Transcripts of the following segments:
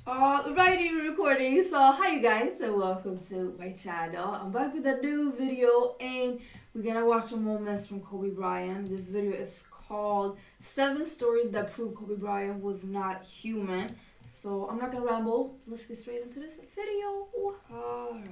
Alrighty, recording. So, hi you guys, and welcome to my channel. I'm back with a new video, and we're gonna watch the moments from Kobe Bryant. This video is called 7 Stories That Prove Kobe Bryant Was Not Human. So, I'm not gonna ramble. Let's get straight into this video. Alrighty.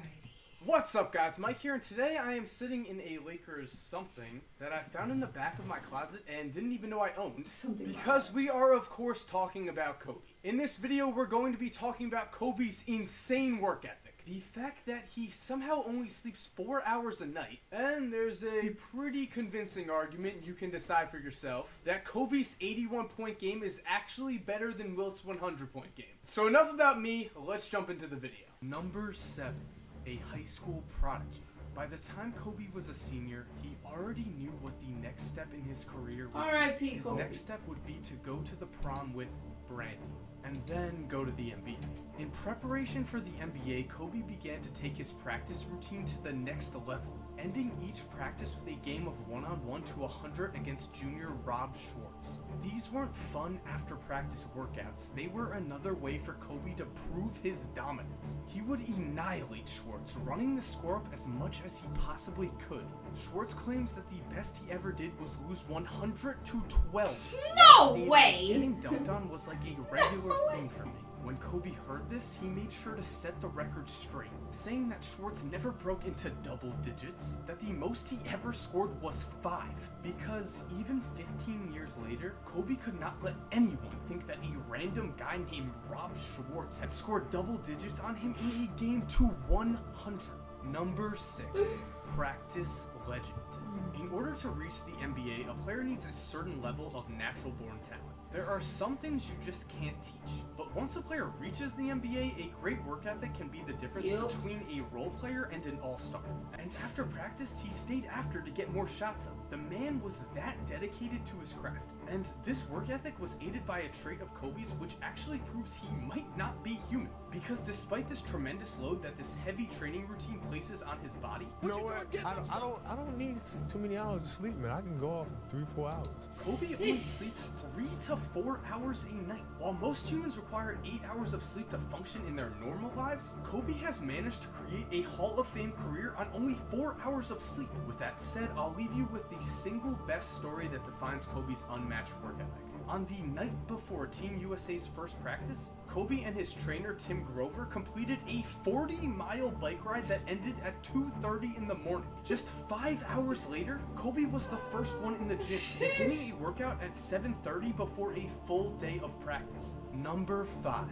What's up, guys? Mike here, and today I am sitting in a Lakers something that I found in the back of my closet and didn't even know I owned. Because we are, of course, talking about Kobe. In this video, we're going to be talking about Kobe's insane work ethic. The fact that he somehow only sleeps 4 hours a night. And there's a pretty convincing argument, you can decide for yourself, that Kobe's 81-point game is actually better than Wilt's 100-point game. So enough about me, let's jump into the video. Number 7. A high school prodigy. By the time Kobe was a senior, he already knew what the next step in his career would be. R.I.P. His Kobe. next step would be to go to the prom with Bryant, and then go to the NBA. In preparation for the NBA, Kobe began to take his practice routine to the next level, ending each practice with a game of 1-on-1 to 100 against junior Rob Schwartz. These weren't fun after practice workouts, they were another way for Kobe to prove his dominance. He would annihilate Schwartz, running the score up as much as he possibly could. Schwartz claims that the best he ever did was lose 100-12. No way! Getting dunked on was like a regular thing for me. When Kobe heard this, he made sure to set the record straight, saying that Schwartz never broke into double digits, that the most he ever scored was 5. Because even 15 years later, Kobe could not let anyone think that a random guy named Rob Schwartz had scored double digits on him in a game to 100. Number 6. Practice legend. In order to reach the NBA, a player needs a certain level of natural born talent. There are some things you just can't teach, but once a player reaches the NBA, a great work ethic can be the difference between a role player and an all-star. And after practice, he stayed after to get more shots up. The man was that dedicated to his craft. And this work ethic was aided by a trait of Kobe's which actually proves he might not be human. Because despite this tremendous load that this heavy training routine places on his body, You know what? I don't need too many hours of sleep, man. I can go off in 3-4 hours. Kobe only sleeps 3 to 4 hours a night. While most humans require 8 hours of sleep to function in their normal lives, Kobe has managed to create a Hall of Fame career on only 4 hours of sleep. With that said, I'll leave you with the single best story that defines Kobe's unmatched work ethic. On the night before Team USA's first practice, Kobe and his trainer Tim Grover completed a 40-mile bike ride that ended at 2:30 in the morning. Just 5 hours later, Kobe was the first one in the gym, beginning a workout at 7:30 before a full day of practice. Number 5.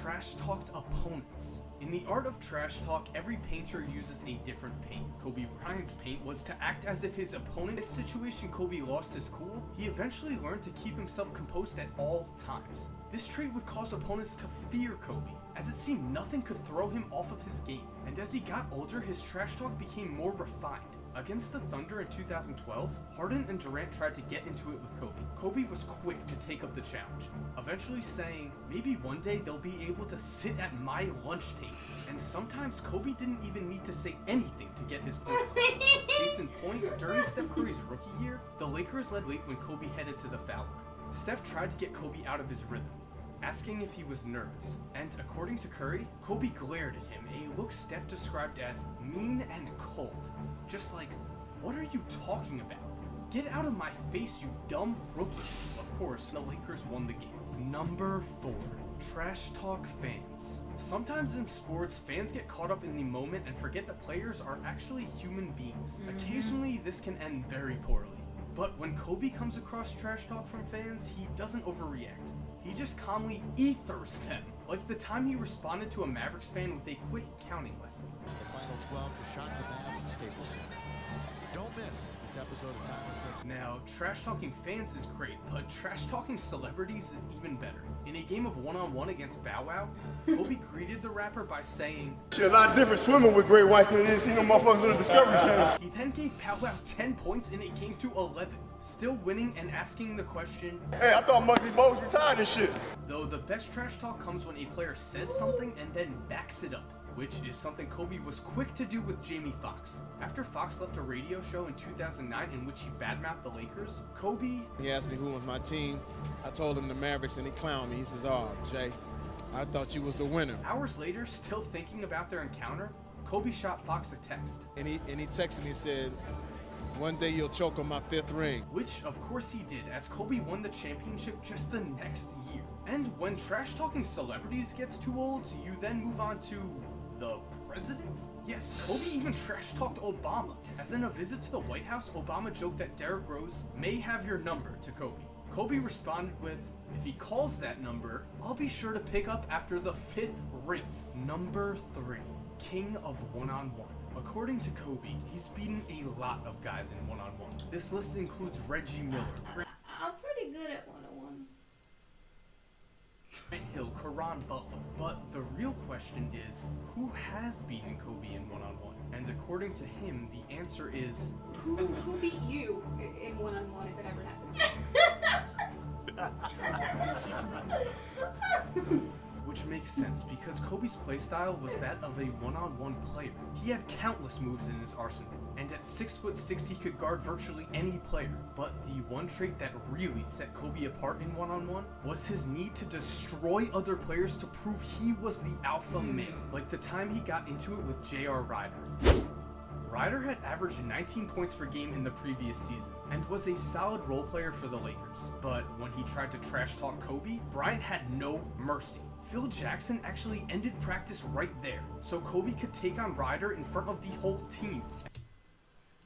Trash talked opponents. In the art of trash talk, every painter uses a different paint. Kobe Bryant's paint was to act as if his opponent. In this situation, Kobe lost his cool. He eventually learned to keep himself composed at all times. This trait would cause opponents to fear Kobe, as it seemed nothing could throw him off of his game. And as he got older, his trash talk became more refined. Against the Thunder in 2012, Harden and Durant tried to get into it with Kobe. Kobe was quick to take up the challenge, eventually saying, maybe one day they'll be able to sit at my lunch table. And sometimes Kobe didn't even need to say anything to get his point across. Case in point, during Steph Curry's rookie year, the Lakers led late when Kobe headed to the foul line. Steph tried to get Kobe out of his rhythm, asking if he was nervous, and according to Curry, Kobe glared at him, a look Steph described as mean and cold. Just like, what are you talking about? Get out of my face, you dumb rookie. Of course, the Lakers won the game. Number 4. Trash talk fans. Sometimes in sports, fans get caught up in the moment and forget that players are actually human beings. Occasionally, this can end very poorly. But when Kobe comes across trash talk from fans, he doesn't overreact. He just calmly ethers them, like the time he responded to a Mavericks fan with a quick counting lesson. The final 12 for Shot in the Mavs and Staples Center. Don't miss this episode of Timeless Nick. Now, trash-talking fans is great, but trash-talking celebrities is even better. In a game of 1-on-1 against Bow Wow, Kobe greeted the rapper by saying, Shit, a lot different swimming with Great White than it is seeing them motherfuckers on the Discovery Channel. He then gave Bow Wow 10 points and it came to 11, still winning and asking the question, Hey, I thought Muggsy Bogues retired and shit. Though the best trash talk comes when a player says something and then backs it up, which is something Kobe was quick to do with Jamie Foxx. After Fox left a radio show in 2009 in which he badmouthed the Lakers, Kobe... He asked me who was my team. I told him the Mavericks and he clowned me. He says, oh, Jay, I thought you was the winner. Hours later, still thinking about their encounter, Kobe shot Fox a text. And he texted me and said, one day you'll choke on my 5th ring. Which, of course he did, as Kobe won the championship just the next year. And when trash-talking celebrities gets too old, you then move on to the president? Yes, Kobe even trash-talked Obama, as in a visit to the White House, Obama joked that Derrick Rose may have your number to Kobe. Kobe responded with, if he calls that number, I'll be sure to pick up after the 5th ring. Number 3, king of one-on-one. According to Kobe, he's beaten a lot of guys in one-on-one. This list includes Reggie Miller, I'm pretty good at one-on-one. Bryant Hill, Caron Butler. But the real question is, who has beaten Kobe in one-on-one? And according to him, the answer is... Who beat you in one-on-one if it ever happened? Which makes sense, because Kobe's playstyle was that of a one-on-one player. He had countless moves in his arsenal, and at 6'6", he could guard virtually any player. But the one trait that really set Kobe apart in one-on-one was his need to destroy other players to prove he was the alpha male, like the time he got into it with J.R. Ryder. Ryder had averaged 19 points per game in the previous season, and was a solid role player for the Lakers. But when he tried to trash talk Kobe, Bryant had no mercy. Phil Jackson actually ended practice right there, so Kobe could take on Ryder in front of the whole team.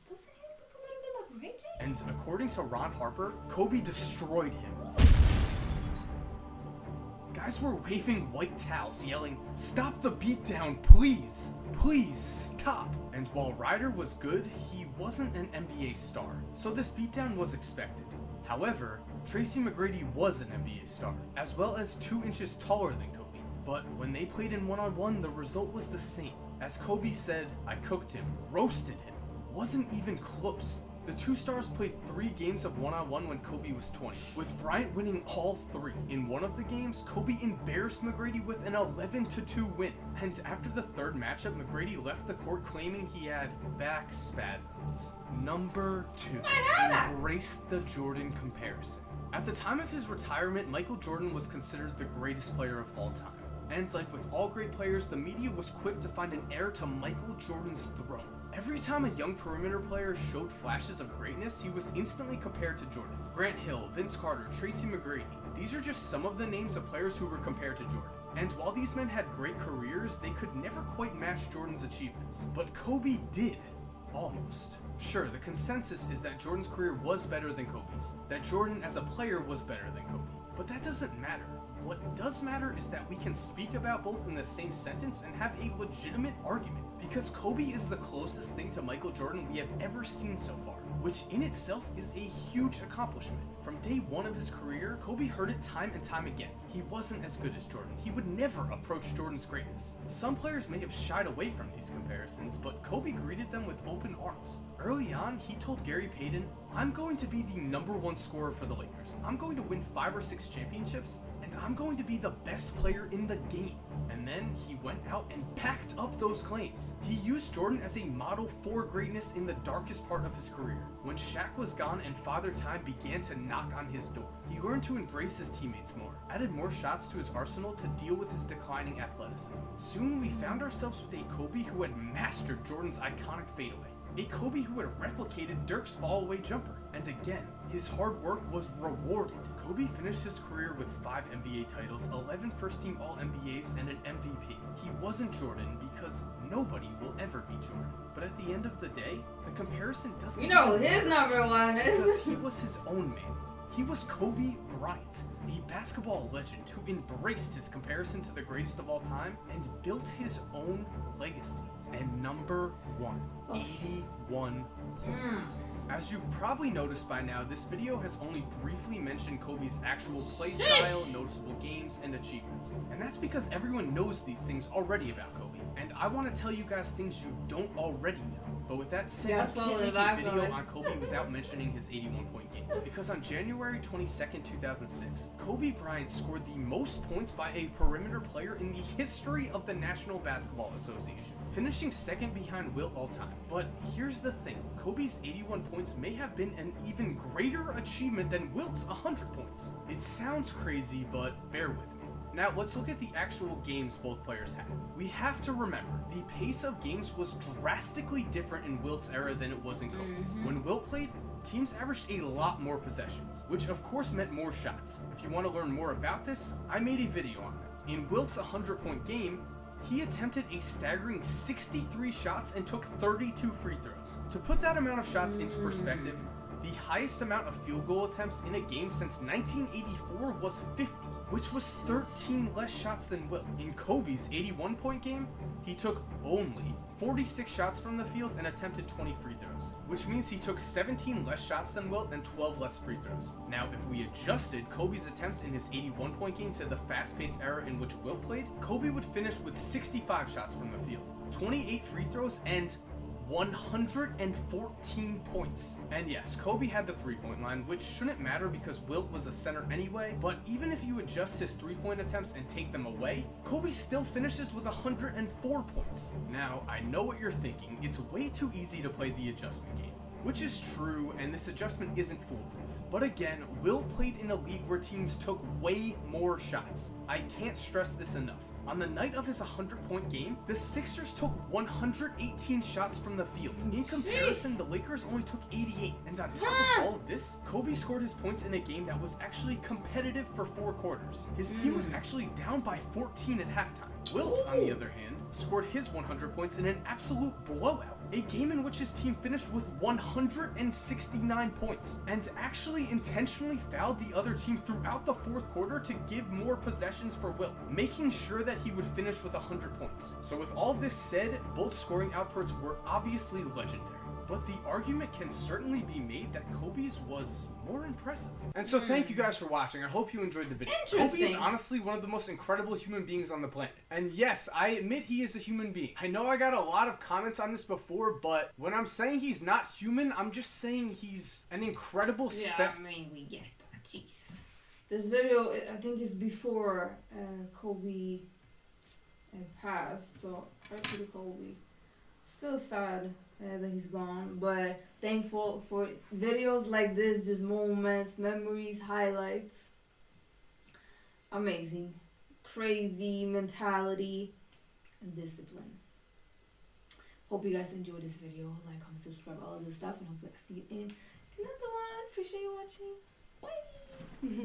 Doesn't he look a little bit like Ray J? And according to Ron Harper, Kobe destroyed him. Guys were waving white towels, yelling, "Stop the beatdown, please! Please, stop!" And while Ryder was good, he wasn't an NBA star, so this beatdown was expected. However, Tracy McGrady was an NBA star, as well as 2 inches taller than Kobe. But when they played in one-on-one, the result was the same. As Kobe said, I cooked him, roasted him. Wasn't even close. The 2 stars played 3 games of one-on-one when Kobe was 20, with Bryant winning all 3. In one of the games, Kobe embarrassed McGrady with an 11-2 win. And after the 3rd matchup, McGrady left the court claiming he had back spasms. Number 2, embrace the Jordan comparison. At the time of his retirement, Michael Jordan was considered the greatest player of all time. And like with all great players, the media was quick to find an heir to Michael Jordan's throne. Every time a young perimeter player showed flashes of greatness, he was instantly compared to Jordan. Grant Hill, Vince Carter, Tracy McGrady. These are just some of the names of players who were compared to Jordan. And while these men had great careers, they could never quite match Jordan's achievements. But Kobe did. Almost. Sure, the consensus is that Jordan's career was better than Kobe's. That Jordan as a player was better than Kobe. But that doesn't matter. What does matter is that we can speak about both in the same sentence and have a legitimate argument, because Kobe is the closest thing to Michael Jordan we have ever seen so far, which in itself is a huge accomplishment. From day 1 of his career, Kobe heard it time and time again. He wasn't as good as Jordan. He would never approach Jordan's greatness. Some players may have shied away from these comparisons, but Kobe greeted them with open arms. Early on, he told Gary Payton, I'm going to be the #1 scorer for the Lakers. I'm going to win 5 or 6 championships, and I'm going to be the best player in the game. And then he went out and backed up those claims. He used Jordan as a model for greatness in the darkest part of his career. When Shaq was gone and Father Time began to knock on his door, he learned to embrace his teammates more, added more shots to his arsenal to deal with his declining athleticism. Soon we found ourselves with a Kobe who had mastered Jordan's iconic fadeaway. A Kobe who had replicated Dirk's fall-away jumper. And again, his hard work was rewarded. Kobe finished his career with 5 NBA titles, 11 first-team All-NBAs, and an MVP. He wasn't Jordan because nobody will ever be Jordan. But at the end of the day, the comparison doesn't... You know his #1 is... Because he was his own man. He was Kobe Bryant, a basketball legend who embraced his comparison to the greatest of all time and built his own legacy. And number 1, 81 points. As you've probably noticed by now, this video has only briefly mentioned Kobe's actual play style, noticeable games, and achievements. And that's because everyone knows these things already about Kobe. And I want to tell you guys things you don't already know. But with that said, I can't make a video on Kobe without mentioning his 81-point game. Because on January 22nd, 2006, Kobe Bryant scored the most points by a perimeter player in the history of the National Basketball Association, finishing 2nd behind Wilt all time. But here's the thing, Kobe's 81 points may have been an even greater achievement than Wilt's 100 points. It sounds crazy, but bear with me. Now let's look at the actual games both players had. We have to remember, the pace of games was drastically different in Wilt's era than it was in Kobe's. When Wilt played, teams averaged a lot more possessions, which of course meant more shots. If you want to learn more about this, I made a video on it. In Wilt's 100-point game, he attempted a staggering 63 shots and took 32 free throws. To put that amount of shots into perspective, the highest amount of field goal attempts in a game since 1984 was 50, which was 13 less shots than Wilt. In Kobe's 81-point game, he took only 46 shots from the field and attempted 20 free throws, which means he took 17 less shots than Wilt and 12 less free throws. Now, if we adjusted Kobe's attempts in his 81-point game to the fast-paced era in which Wilt played, Kobe would finish with 65 shots from the field, 28 free throws, and 114 points. And yes, Kobe had the three-point line, which shouldn't matter because Wilt was a center anyway, but even if you adjust his three-point attempts and take them away, Kobe still finishes with 104 points. Now, I know what you're thinking, it's way too easy to play the adjustment game, which is true, and this adjustment isn't foolproof. But again, Wilt played in a league where teams took way more shots. I can't stress this enough. On the night of his 100-point game, the Sixers took 118 shots from the field. In comparison, the Lakers only took 88. And on top of all of this, Kobe scored his points in a game that was actually competitive for 4 quarters. His team was actually down by 14 at halftime. Wilt, on the other hand, scored his 100 points in an absolute blowout. A game in which his team finished with 169 points, and actually intentionally fouled the other team throughout the 4th quarter to give more possessions for Wilt, making sure that he would finish with 100 points. So with all of this said, both scoring outputs were obviously legendary, but the argument can certainly be made that Kobe's was more impressive. And so thank you guys for watching. I hope you enjoyed the video. Kobe is honestly one of the most incredible human beings on the planet. And yes, I admit he is a human being. I know I got a lot of comments on this before, but when I'm saying he's not human, I'm just saying he's an incredible specimen. I mean, we get that. Jeez. This video, I think, is before Kobe passed, so right to Kobe. Still sad that he's gone, but thankful for videos like this, just moments, memories, highlights. Amazing. Crazy mentality and discipline. Hope you guys enjoyed this video. Like, comment, subscribe, all of this stuff, and hopefully I'll see you in another one. Appreciate you watching. Bye.